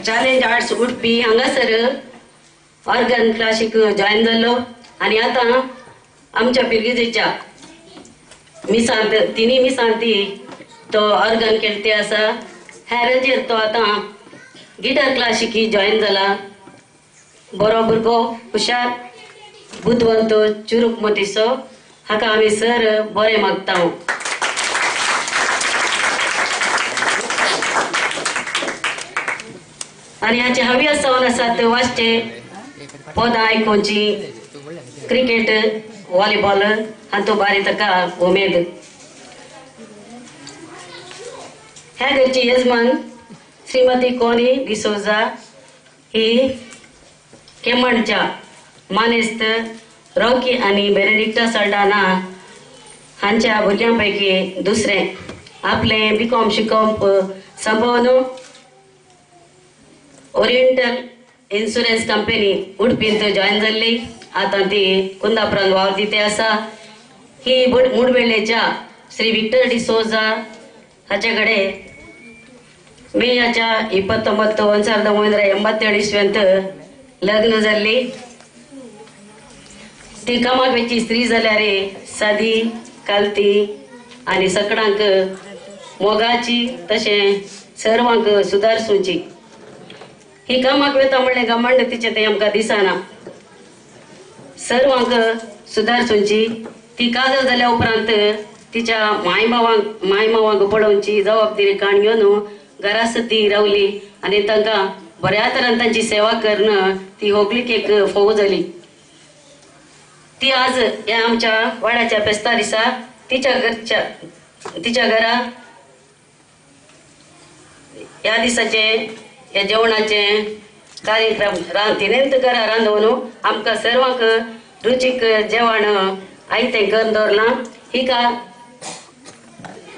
challenge arts Udupi हांगासर organ classic join जाल्लो आणि आता आमच्या पिरगिजेच्या मिसांत तिनी मिसांती तो ऑर्गन खेळते आसा ह्या रजेर तो आता गिटार क्लासीक जॉइन जाला बरो भुरगो हुशार बुद्धवंत चुरूक मोठीसो हाका आमी सर बरे मागता आणि हाचे हव्यास जावन आसात वाचचे पदां आयकुची क्रिकेट व्हॉलीबॉल हातूं बारी ताका उमेद ह्या घरची यजमान श्रीमती कोनी डिसोजा ही केमणच्या मानेस्त रॉकी आणि बेनेडिक्टा सल्डाना हांच्या भुरग्यांपैकी दुसरे आपले बीकॉम शिकोवप संपवन ओरिएंटल इन्शुरन्स कंपनी उडपींत जॉइन जाल्ली आता ती कुंदापुरांत वावर दिते आसा ही मुडबेळ्ळेच्या श्री विक्टर डिसोजा हाचे कडेन मेच्या 29/1987 इसव्यांत लग्न जाल्ली ती कामाक स्त्री जाल्यार सादी कालती आणि सकडांक मोगाची तशें सर्वांक सुदारसूची ही कामाक वेता म्हणले गमंड तिचे ते आमकां दिसना सर्वांक सुदारसूची ती काजळ जाल्या उपरांत तिच्या मायमावांक पळोवची जबाबदारी काण घेवन घरास ती रावली आणि तांकां बऱ्या तरान तांची सेवा करून ती होगलीक एक फोव जाली ती आज या आमच्या वाड्याच्या फेस्ता दिसा तिच्या घरा या दिसाचे या जेवणाचे कार्यक्रम तिनेंत घरा रांदून आमकां सर्वांक रुचीक जेवण आयतें करून दवरलां ही का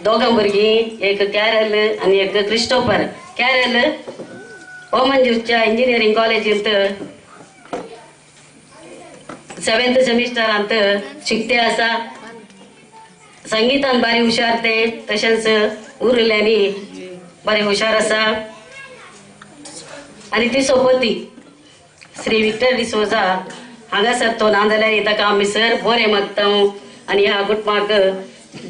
दोगां भुरगीं एक कॅरल आणि एक क्रिस्टोफर कॅरल ओमंजूरच्या इंजिनियरिंग कॉलेजींत 7th सेमिस्टरांत शिकते आसा संगीतान बारी हुशार ते तशेंच उरल्यांनी बरे हुशार आसा आणि ती सोपती श्री विक्टर डिसोजा हांगासर तो ना जाल्यार ताका आमी सर बरें मागता आणि ह्या कुटुंबाक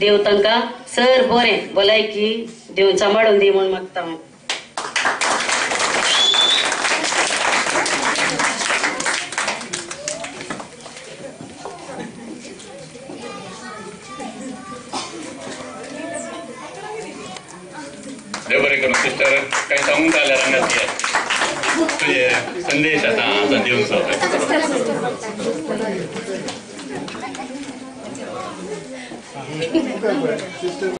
देव तांकां सर बरें भलायकी देव सांबाळून दी म्हूण मागता देव बरें करूं सिस्टर काही सांगूंक जाल्यार हांगा तुझे संदेश आता दिवंक